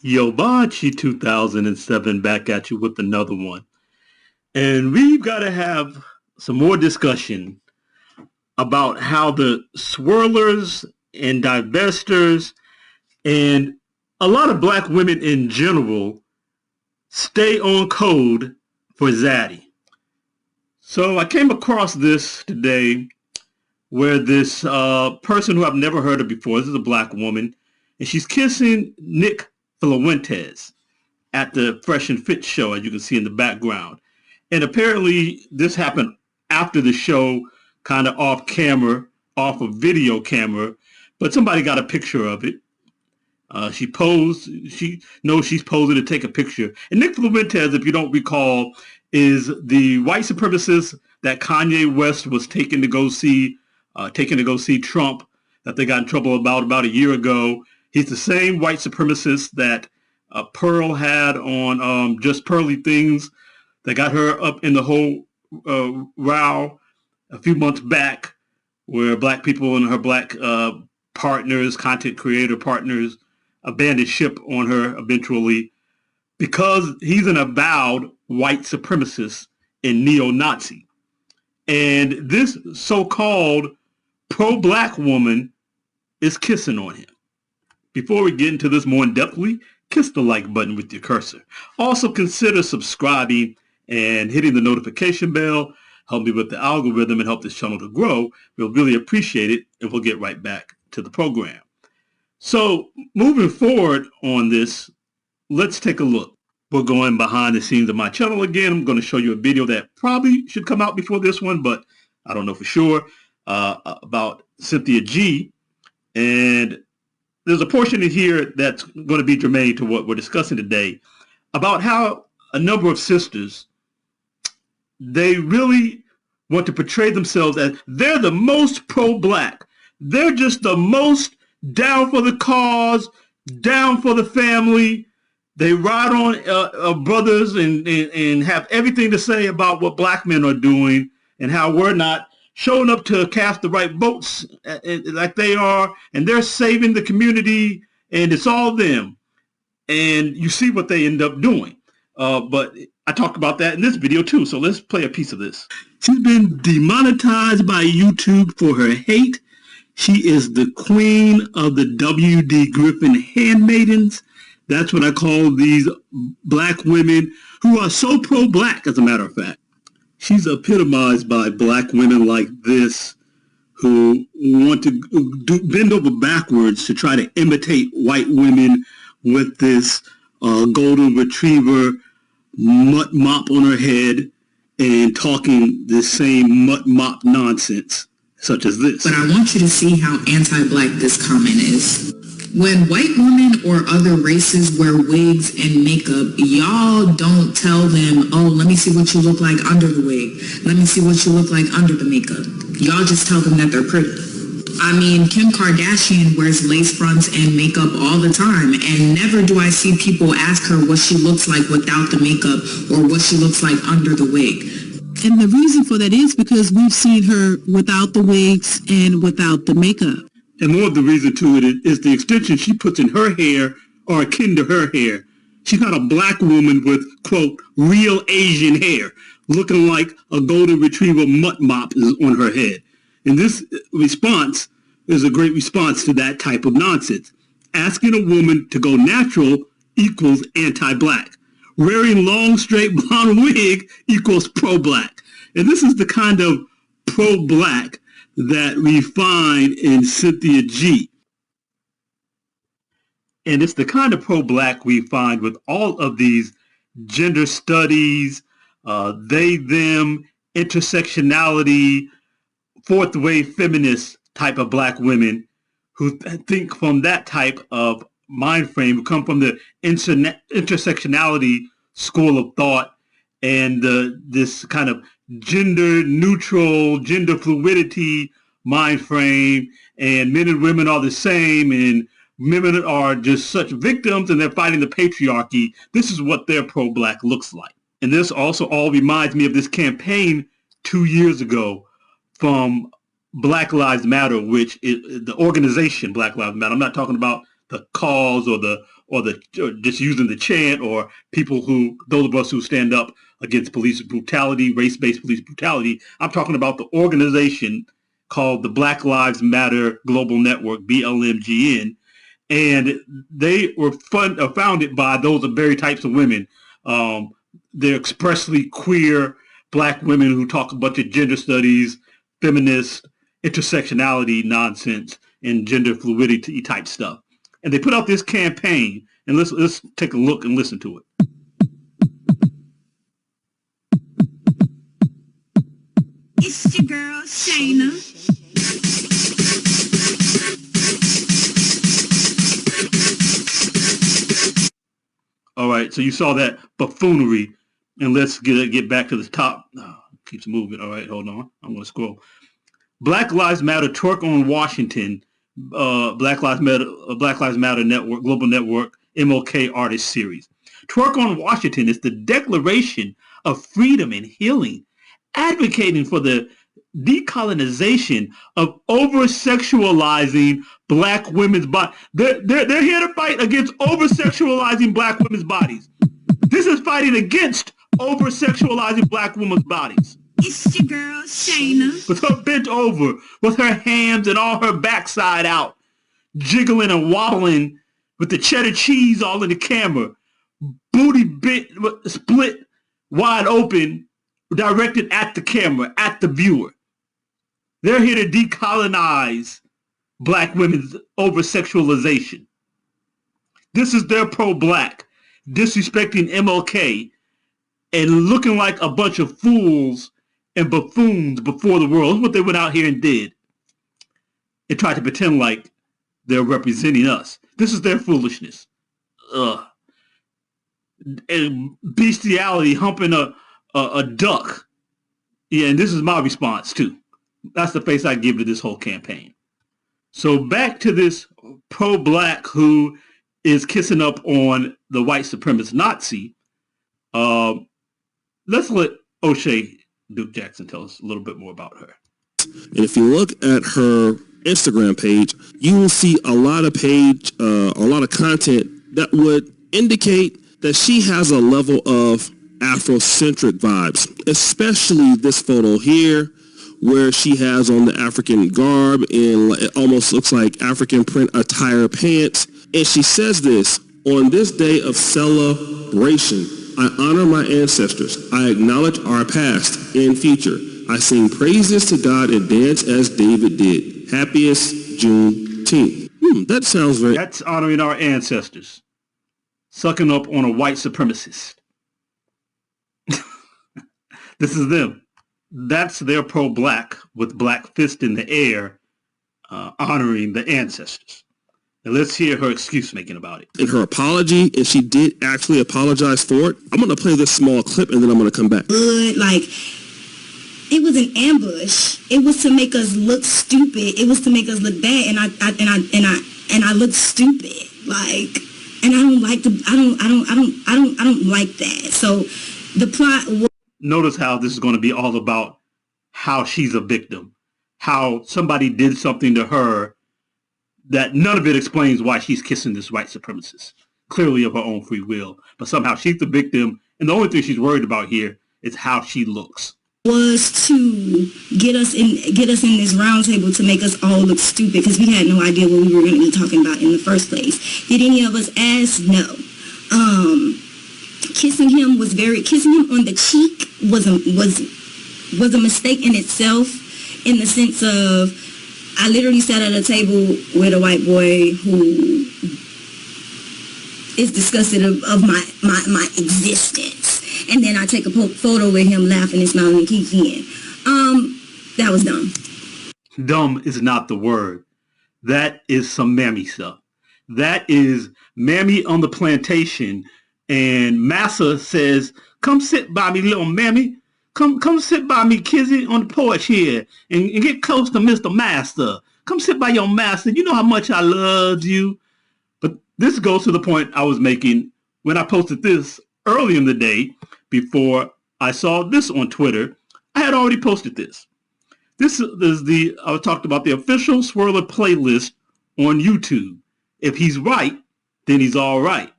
Yo, Bachi 2007 back at you with another one. And we've got to have some more discussion about how the swirlers and divestors and a lot of black women in general stay on code for Zaddy. So I came across this today where this person who I've never heard of before, this is a black woman, and she's kissing Nick Fuentes at the Fresh and Fit show, as you can see in the background. And apparently this happened after the show, kind of off camera, off of video camera, but somebody got a picture of it. She posed, she knows she's posing to take a picture. And Nick Fuentes, if you don't recall, is the white supremacist that Kanye West was taking to go see Trump, that they got in trouble about a year ago. He's the same white supremacist that Pearl had on Just Pearly Things that got her up in the whole row a few months back, where black people and her black partners, content creator partners, abandoned ship on her eventually because he's an avowed white supremacist and neo-Nazi. And this so-called pro-black woman is kissing on him. Before we get into this more in-depthly, kiss the like button with your cursor. Also consider subscribing and hitting the notification bell. Help me with the algorithm and help this channel to grow. We'll really appreciate it, and we'll get right back to the program. So moving forward on this, let's take a look. We're going behind the scenes of my channel again. I'm going to show you a video that probably should come out before this one, but I don't know for sure, about Cynthia G. And there's a portion in here that's going to be germane to what we're discussing today about how a number of sisters, they really want to portray themselves as they're the most pro-black. They're just the most down for the cause, down for the family. They ride on brothers and have everything to say about what black men are doing and how we're not showing up to cast the right votes like they are, and they're saving the community, and it's all them. And you see what they end up doing. But I talked about that in this video too, so let's play a piece of this. She's been demonetized by YouTube for her hate. She is the queen of the W.D. Griffin handmaidens. That's what I call these black women who are so pro-black, as a matter of fact. She's epitomized by black women like this who want to bend over backwards to try to imitate white women with this golden retriever mutt mop on her head and talking the same mutt mop nonsense, such as this. But I want you to see how anti-black this comment is. When white women or other races wear wigs and makeup, y'all don't tell them, oh, let me see what you look like under the wig. Let me see what you look like under the makeup. Y'all just tell them that they're pretty. I mean, Kim Kardashian wears lace fronts and makeup all the time, and never do I see people ask her what she looks like without the makeup or what she looks like under the wig. And the reason for that is because we've seen her without the wigs and without the makeup. And more of the reason to it is the extensions she puts in her hair are akin to her hair. She's not a black woman with, quote, real Asian hair, looking like a golden retriever mutt mop is on her head. And this response is a great response to that type of nonsense. Asking a woman to go natural equals anti-black. Wearing long, straight blonde wig equals pro-black. And this is the kind of pro-black that we find in Cynthia G. And it's the kind of pro-black we find with all of these gender studies, they, them, intersectionality, fourth wave feminist type of black women who think from that type of mind frame, who come from the intersectionality school of thought and this kind of gender neutral, gender fluidity mind frame, and men and women are the same, and women are just such victims and they're fighting the patriarchy. This is what their pro-black looks like. And this also all reminds me of this campaign 2 years ago from Black Lives Matter, which is the organization Black Lives Matter. I'm not talking about the cause or or just using the chant, or those of us who stand up against police brutality, race-based police brutality. I'm talking about the organization called the Black Lives Matter Global Network, BLMGN, and they were founded by those very types of women. They're expressly queer Black women who talk a bunch of gender studies, feminist, intersectionality nonsense, and gender fluidity type stuff. And they put out this campaign, and let's take a look and listen to it. It's your girl, Shayna. All right, so you saw that buffoonery, and let's get back to the top. Oh, keeps moving. All right, hold on. I'm going to scroll. Black Lives Matter twerk on Washington. Black Lives Matter Network, Global Network, MLK Artist Series. Twerk on Washington is the declaration of freedom and healing, advocating for the decolonization of over-sexualizing Black women's bodies. They're here to fight against over-sexualizing Black women's bodies. This is fighting against over-sexualizing Black women's bodies. It's your girl, Shayna. With her bent over, with her hands and all her backside out, jiggling and wobbling with the cheddar cheese all in the camera, booty split wide open, directed at the camera, at the viewer. They're here to decolonize Black women's over-sexualization. This is their pro-Black, disrespecting MLK and looking like a bunch of fools and buffoons before the world. That's what they went out here and did. And tried to pretend like they're representing us. This is their foolishness. And bestiality, humping a duck. Yeah, and this is my response too. That's the face I give to this whole campaign. So back to this pro-Black who is kissing up on the white supremacist Nazi. Let's let O'Shea Duke Jackson tell us a little bit more about her. And if you look at her Instagram page, you will see a lot of content that would indicate that she has a level of Afrocentric vibes, especially this photo here, where she has on the African garb and it almost looks like African print attire pants. And she says this: on this day of celebration, I honor my ancestors. I acknowledge our past and future. I sing praises to God and dance as David did. Happiest Juneteenth. That sounds very... That's honoring our ancestors. Sucking up on a white supremacist. This is them. That's their pro-Black with black fist in the air, honoring the ancestors. And let's hear her excuse making about it. In her apology, and she did actually apologize for it. I'm going to play this small clip and then I'm going to come back. Like, it was an ambush. It was to make us look stupid. It was to make us look bad, and I looked stupid. Like, and I don't like I don't like that. So the plot. Notice how this is going to be all about how she's a victim, how somebody did something to her that none of it explains why she's kissing this white supremacist, clearly of her own free will. But somehow she's the victim, and the only thing she's worried about here is how she looks. Was to get us in this round table to make us all look stupid because we had no idea what we were going to be talking about in the first place. Did any of us ask? No. Kissing him on the cheek was a mistake in itself, in the sense of I literally sat at a table with a white boy who is disgusted of my existence. And then I take a photo with him laughing and smiling and kicking. That was dumb. Dumb is not the word. That is some mammy stuff. That is mammy on the plantation. And Massa says, come sit by me, little mammy. Come sit by me, Kizzy, on the porch here and get close to Mr. Master. Come sit by your master. You know how much I love you. But this goes to the point I was making when I posted this early in the day before I saw this on Twitter. I had already posted this. This is I talked about the official Swirler playlist on YouTube. If he's right, then he's all right.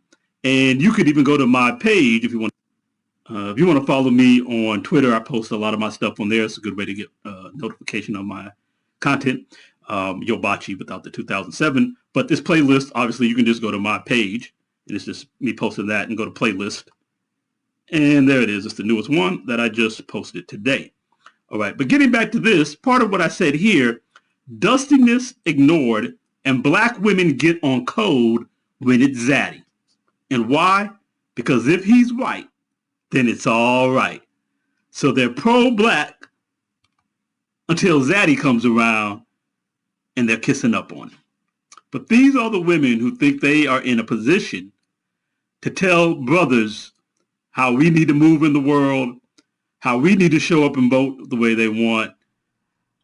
And you could even go to my page if you want. If you want to follow me on Twitter, I post a lot of my stuff on there. It's a good way to get notification on my content. Yobachi without the 2007. But this playlist, obviously, you can just go to my page. And it's just me posting that and go to playlist. And there it is. It's the newest one that I just posted today. All right. But getting back to this, part of what I said here, dustiness ignored and black women get on code when it's Zaddy. And why? Because if he's white, then it's all right. So they're pro-black until Zaddy comes around and they're kissing up on him. But these are the women who think they are in a position to tell brothers how we need to move in the world, how we need to show up and vote the way they want,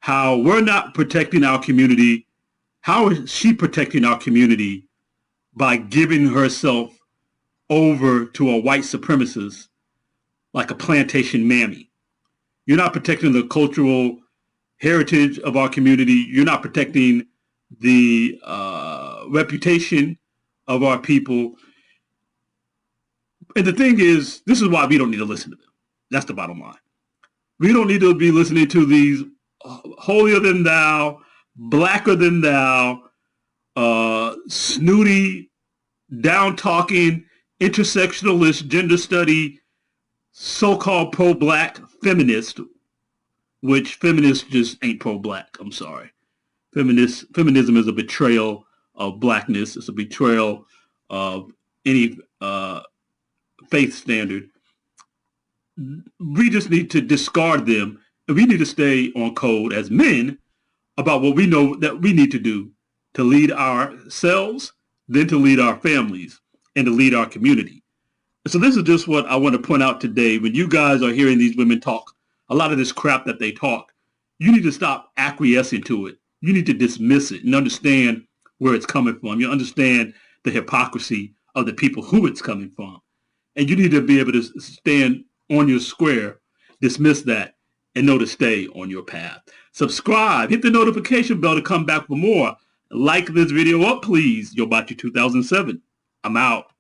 how we're not protecting our community. How is she protecting our community by giving herself over to a white supremacist like a plantation mammy? You're not protecting the cultural heritage of our community. You're not protecting the reputation of our people. And the thing is, this is why we don't need to listen to them. That's the bottom line. We don't need to be listening to these holier than thou, blacker than thou, snooty, down-talking, intersectionalist, gender study, so-called pro-black feminist, which feminists just ain't pro-black. I'm sorry. Feminism is a betrayal of blackness. It's a betrayal of any faith standard. We just need to discard them, and we need to stay on code as men about what we know that we need to do to lead ourselves, then to lead our families, and to lead our community. And so this is just what I want to point out today. When you guys are hearing these women talk, a lot of this crap that they talk, you need to stop acquiescing to it. You need to dismiss it and understand where it's coming from. You understand the hypocrisy of the people who it's coming from. And you need to be able to stand on your square, dismiss that, and know to stay on your path. Subscribe, hit the notification bell to come back for more. Like this video up, please. Yobachi 2007. I'm out.